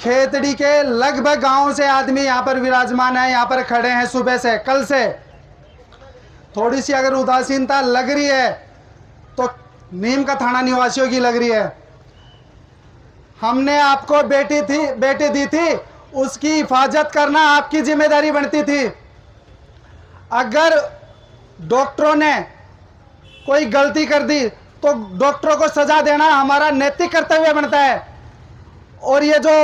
खेतड़ी के लगभग गांव से आदमी यहाँ पर विराजमान है, यहाँ पर खड़े हैं सुबह से, कल से। थोड़ी सी अगर उदासीनता लग रही है तो नीम का थाना निवासियों की लग रही है। हमने आपको बेटी दी थी, उसकी हिफाजत करना आपकी जिम्मेदारी बनती थी। अगर डॉक्टरों ने कोई गलती कर दी तो डॉक्टरों को सजा देना हमारा नैतिक कर्तव्य बनता है। और ये जो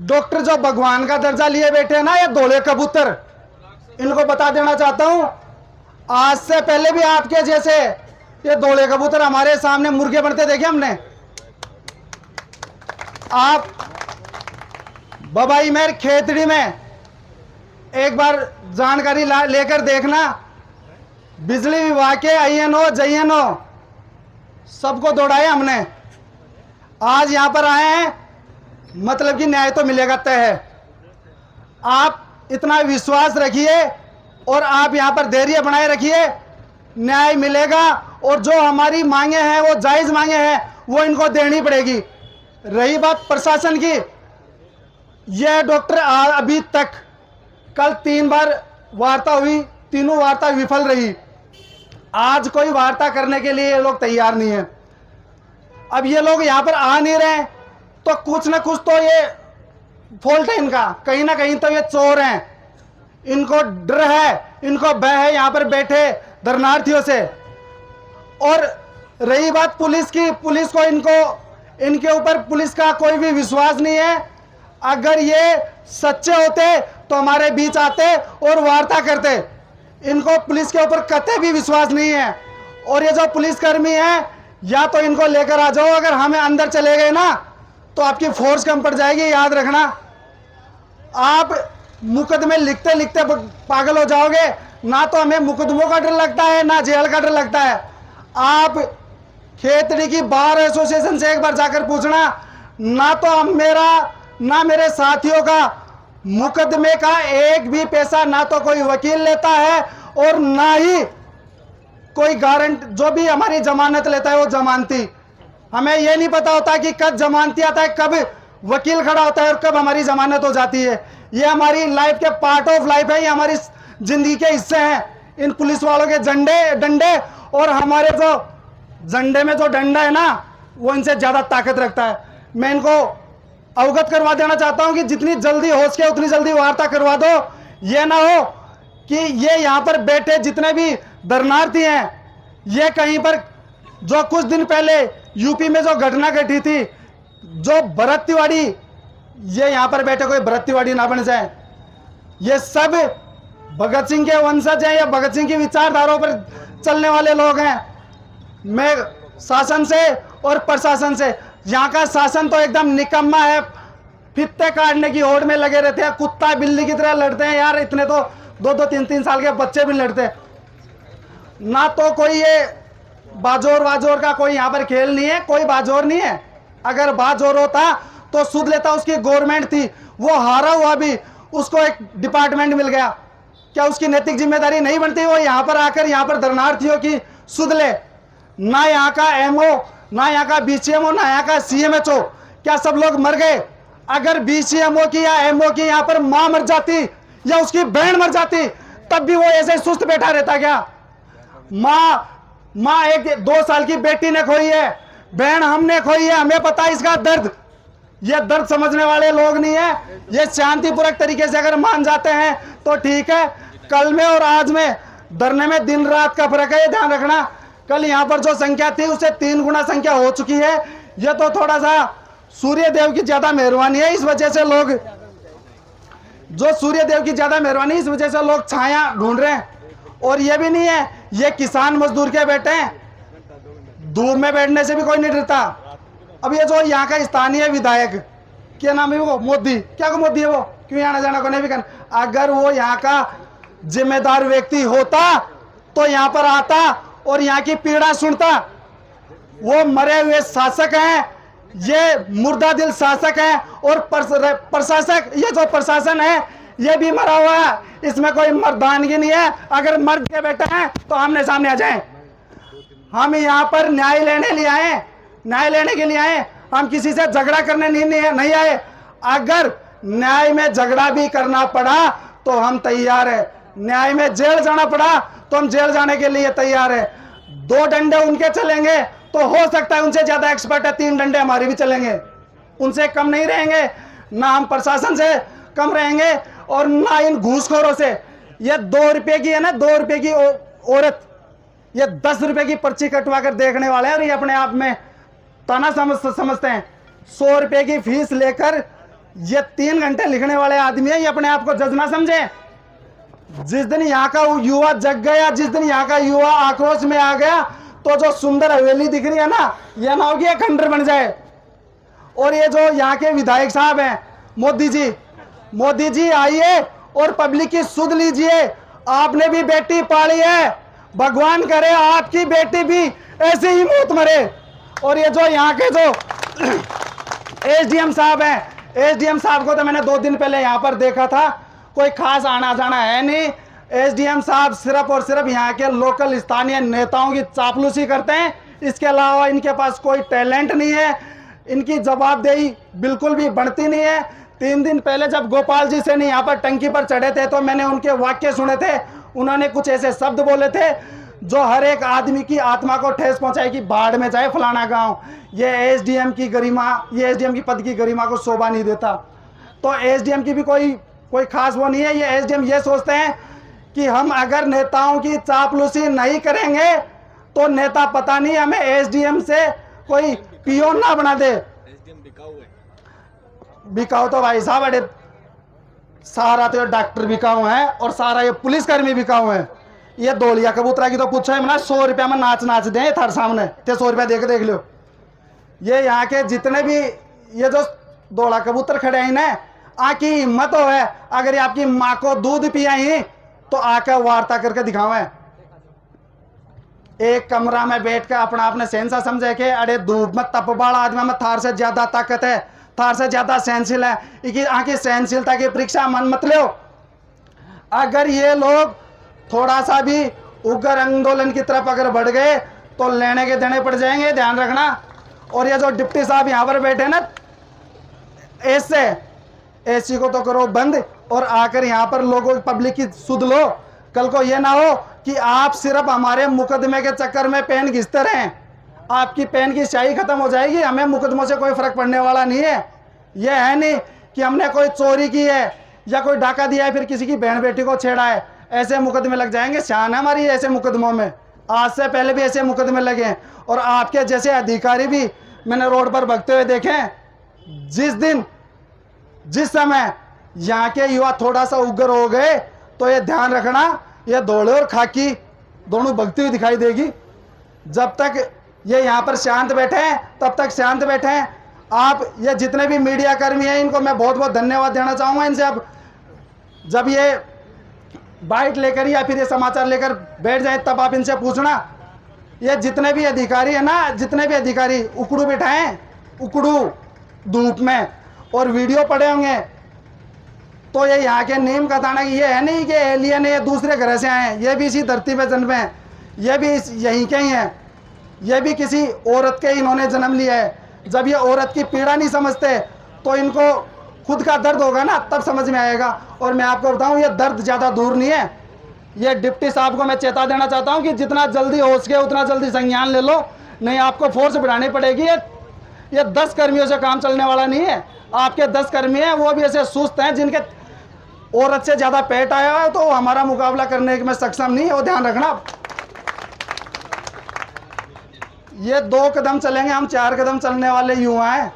डॉक्टर जो भगवान का दर्जा लिए बैठे हैं ना, ये धोले कबूतर, इनको बता देना चाहता हूं, आज से पहले भी आपके जैसे ये धोले कबूतर हमारे सामने मुर्गे बनते देखे हमने। आप बबाई मेर खेतड़ी में एक बार जानकारी लेकर देखना, बिजली विभाग के आईएनओ जईएनओ सबको दौड़ाया हमने। आज यहां पर आए हैं, मतलब कि न्याय तो मिलेगा तय है। आप इतना विश्वास रखिए और आप यहां पर धैर्य बनाए रखिए, न्याय मिलेगा। और जो हमारी मांगे हैं वो जायज मांगे हैं, वो इनको देनी पड़ेगी। रही बात प्रशासन की, यह डॉक्टर अभी तक कल 3 बार वार्ता हुई, तीनों वार्ता विफल रही। आज कोई वार्ता करने के लिए ये लोग तैयार नहीं है। अब ये लोग यहाँ पर आ नहीं रहे तो कुछ ना कुछ तो ये फॉल्ट है इनका, कहीं ना कहीं तो ये चोर हैं। इनको डर है, इनको भय है यहाँ पर बैठे धरनार्थियों से। और रही बात पुलिस की, पुलिस को इनके ऊपर पुलिस का कोई भी विश्वास नहीं है। अगर ये सच्चे होते तो हमारे बीच आते और वार्ता करते। इनको पुलिस के ऊपर कतई भी विश्वास नहीं है। और ये जो पुलिसकर्मी हैं, या तो इनको लेकर आ जाओ, अगर हमें अंदर चले गए ना तो आपकी फोर्स कम पड़ जाएगी, याद रखना। आप मुकदमे लिखते लिखते पागल हो जाओगे। ना तो हमें मुकदमों का डर लगता है, ना जेल का डर लगता है। आप खेतड़ी की बार एसोसिएशन से एक बार जाकर पूछना, ना तो ना मेरे साथियों का मुकदमे का एक भी पैसा ना तो कोई वकील लेता है, और ना ही कोई गारंट, जो भी हमारी जमानत लेता है वो जमानती। हमें यह नहीं पता होता कि कब जमानती आता है, कब वकील खड़ा होता है और कब हमारी जमानत हो जाती है। ये हमारी लाइफ के पार्ट ऑफ लाइफ है, ये हमारी जिंदगी के हिस्से हैं। इन पुलिस वालों के डंडे और हमारे जो झंडे में जो डंडा है ना, वो इनसे ज्यादा ताकत रखता है। मैं इनको अवगत करवा देना चाहता हूं कि जितनी जल्दी हो सके उतनी जल्दी वार्ता करवा दो। ये ना हो कि ये यहाँ पर बैठे जितने भी धरनार्थी हैं, ये कहीं पर जो कुछ दिन पहले यूपी में जो घटना घटी थी, जो भरत तिवारी, ये यहाँ पर बैठे कोई भरत तिवारी ना बन जाए। ये सब भगत सिंह के वंशज हैं, या भगत सिंह की विचारधाराओं पर चलने वाले लोग हैं। मैं शासन से और प्रशासन से, यहाँ का शासन तो एकदम निकम्मा है, फित्ते काटने की होड़ में लगे रहते हैं, कुत्ता बिल्ली की तरह लड़ते हैं यार। इतने तो 2-2, 3-3 साल के बच्चे भी लड़ते हैं। ना तो कोई ये बाजोर का कोई यहाँ पर खेल नहीं है, कोई बाजोर नहीं है। अगर बाजोर होता तो सुध लेता, उसकी गवर्नमेंट थी, वो हारा हुआ भी, उसको एक डिपार्टमेंट मिल गया। क्या उसकी नैतिक जिम्मेदारी नहीं बनती वो यहाँ पर आकर यहाँ पर धरनार्थियों की सुध ले? ना यहाँ का एमओ, ना यहाँ का बीसीएमओ, ना यहाँ का सीएमएचओ, क्या सब लोग मर गए? अगर बीसीएमओ की या एमओ की यहाँ पर मां मर जाती या उसकी बहन मर जाती, तब भी वो ऐसे सुस्त बैठा रहता क्या? मां 1-2 साल की बेटी ने खोई है, बहन हमने खोई है, हमें पता है इसका दर्द। ये दर्द समझने वाले लोग नहीं है। ये शांतिपूर्वक तरीके से अगर मान जाते हैं तो ठीक है। कल में और आज में धरने में दिन रात का फर्क है, ये ध्यान रखना। कल यहाँ पर जो संख्या थी उससे 3 गुना संख्या हो चुकी है। ये तो थोड़ा सा सूर्य देव की ज्यादा मेहरबानी है, इस वजह से लोग, जो सूर्य देव की ज्यादा मेहरबानी, इस वजह से लोग छाया ढूंढ रहे हैं। और ये भी नहीं है, ये किसान मजदूर के बैठे हैं, धूप में बैठने से भी कोई नहीं डरता। अब ये जो यहाँ का स्थानीय विधायक, क्या नाम है वो, मोदी, क्या को मोदी है वो, क्यों आना जाना को नहीं भी करना। अगर वो यहाँ का जिम्मेदार व्यक्ति होता तो यहाँ पर आता और यहाँ की पीड़ा सुनता। वो मरे हुए शासक हैं, ये मुर्दा दिल शासक हैं, और प्रशासक, ये जो प्रशासन है ये भी मरा हुआ है, इसमें कोई मर्दानगी नहीं है। अगर मर्द के बैठे हैं तो आमने सामने आ जाएं। हम यहाँ पर न्याय लेने के लिए आए। हम किसी से झगड़ा करने नहीं आए। अगर न्याय में झगड़ा भी करना पड़ा तो हम तैयार है, न्याय में जेल जाना पड़ा तो हम जेल जाने के लिए तैयार है। 2 डंडे उनके चलेंगे तो हो सकता है उनसे ज्यादा एक्सपर्ट है, 3 डंडे हमारे भी चलेंगे, उनसे कम नहीं रहेंगे, ना हम प्रशासन से कम रहेंगे और ना इन घूसखोरों से। ये 2 रुपए की है ना, 2 रुपए की औरत ये 10 रुपए की पर्ची कटवा कर देखने वाले हैं और ये अपने आप में तना समझते हैं। 100 रुपए की फीस लेकर ये 3 घंटे लिखने वाले आदमी है, ये अपने आप को जज ना समझे। जिस दिन यहाँ का युवा जग गया, जिस दिन यहाँ का युवा आक्रोश में आ गया, तो जो सुंदर हवेली दिख रही है ना, यह ना होगी खंडर बन जाए। और ये जो यहाँ के विधायक साहब हैं, मोदी जी आइए और पब्लिक की सुध लीजिए। आपने भी बेटी पाली है, भगवान करे आपकी बेटी भी ऐसे ही मौत मरे। और ये जो यहाँ के जो एसडीएम साहब हैं, एसडीएम साहब को तो मैंने 2 दिन पहले यहाँ पर देखा था, कोई खास आना जाना है नहीं। एसडीएम साहब सिर्फ और सिर्फ यहाँ के लोकल स्थानीय नेताओं की चापलूसी करते हैं, इसके अलावा इनके पास कोई टैलेंट नहीं है, इनकी जवाबदेही बिल्कुल भी बढ़ती नहीं है। 3 दिन पहले जब गोपाल जी सेनी यहाँ पर टंकी पर चढ़े थे तो मैंने उनके वाक्य सुने थे। उन्होंने कुछ ऐसे शब्द बोले थे जो हर एक आदमी की आत्मा को ठेस पहुंचाए कि बाढ़ में जाए फलाना गांव। ये एसडीएम की गरिमा, ये एसडीएम की पद की गरिमा को शोभा नहीं देता। तो एसडीएम की भी कोई खास वो नहीं है। ये एसडीएम ये सोचते हैं कि हम अगर नेताओं की चापलूसी नहीं करेंगे तो नेता पता नहीं हमें एसडीएम से कोई पियोन ना बना दे। बिकाऊ तो भाई साहब बड़े सारा तो डॉक्टर बिकाऊ है और सारा ये पुलिसकर्मी बिकाऊ है। ये दौलिया कबूतरा की तो पूछो है ना, 100 रुपया में नाच दे थार सामने ते 100 रुपया देख लो। ये यहाँ के जितने भी ये जो दौड़ा कबूतर खड़े हैं ना, आकी हिम्मत हो है अगर ये आपकी माँ को दूध पियाई तो आकर वार्ता करके दिखावे। एक कमरा में बैठ कर अपना आपने सेंसा समझे कि अरे धूप में तपबाड़ा आदमी में थार से ज्यादा ताकत है, थार से ज्यादा सहनशील है, आकी सहनशीलता की परीक्षा मन मत लो। अगर ये लोग थोड़ा सा भी उग्र आंदोलन की तरफ अगर बढ़ गए तो लेने के देने पड़ जाएंगे, ध्यान रखना। और ये जो डिप्टी साहब यहाँ पर बैठे ना, ऐसे एसी को तो करो बंद और आकर यहाँ पर लोगों पब्लिक की सुध लो। कल को ये ना हो कि आप सिर्फ हमारे मुकदमे के चक्कर में पेन घिसते रहें, आपकी पेन की स्याही खत्म हो जाएगी। हमें मुकदमों से कोई फर्क पड़ने वाला नहीं है। यह है नहीं कि हमने कोई चोरी की है या कोई डाका दिया है फिर किसी की बहन बेटी को छेड़ा है, ऐसे मुकदमे लग जाएंगे। शान है हमारी ऐसे मुकदमों में, आज से पहले भी ऐसे मुकदमे लगे हैं। और आपके जैसे अधिकारी भी मैंने रोड पर भगते हुए देखे हैं। जिस समय यहाँ के युवा थोड़ा सा उग्र हो गए तो ये ध्यान रखना, ये दौड़े और खाकी दोनों भगती हुई दिखाई देगी। जब तक ये यहाँ पर शांत बैठे हैं तब तक शांत बैठे हैं। आप ये जितने भी मीडिया कर्मी हैं इनको मैं बहुत बहुत धन्यवाद देना चाहूँगा। इनसे अब जब ये बाइट लेकर या फिर ये समाचार लेकर बैठ जाए तब आप इनसे पूछना, ये जितने भी अधिकारी है ना, जितने भी अधिकारी उकड़ू बिठाएं, उकड़ू धूप में और वीडियो पड़े होंगे, तो ये यहाँ के नीम का ताना कि ये है नहीं कि एलियन है, ये दूसरे ग्रह से आए हैं, ये भी इसी धरती पे जन्मे हैं, ये भी यहीं के ही हैं, ये भी किसी औरत के इन्होंने जन्म लिया है। जब ये औरत की पीड़ा नहीं समझते तो इनको खुद का दर्द होगा ना, तब समझ में आएगा। और मैं आपको बताऊं ये दर्द ज़्यादा दूर नहीं है। ये डिप्टी साहब को मैं चेता देना चाहता हूं कि जितना जल्दी हो सके उतना जल्दी संज्ञान ले लो, नहीं आपको फोर्स बढ़ानी पड़ेगी। ये 10 कर्मियों से काम चलने वाला नहीं है। आपके 10 कर्मी हैं वो भी ऐसे सुस्त हैं जिनके औरत से ज़्यादा पेट आया है, तो हमारा मुकाबला करने में सक्षम नहीं है, वो ध्यान रखना। ये 2 कदम चलेंगे, हम 4 कदम चलने वाले युवा हैं।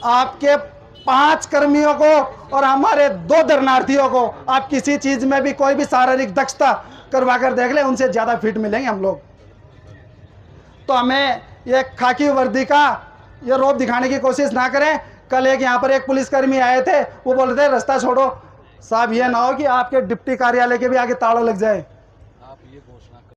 आपके 5 कर्मियों को और हमारे 2 दर्शनार्थियों को आप किसी चीज में भी कोई भी शारीरिक दक्षता करवा कर देख ले, उनसे ज्यादा फिट मिलेंगे हम लोग। तो हमें ये खाकी वर्दी का ये रौब दिखाने की कोशिश ना करें। कल एक यहाँ पर एक पुलिसकर्मी आए थे, वो बोल रहे थे रास्ता छोड़ो। साहब ये ना हो कि आपके डिप्टी कार्यालय के भी आगे ताला लग जाए।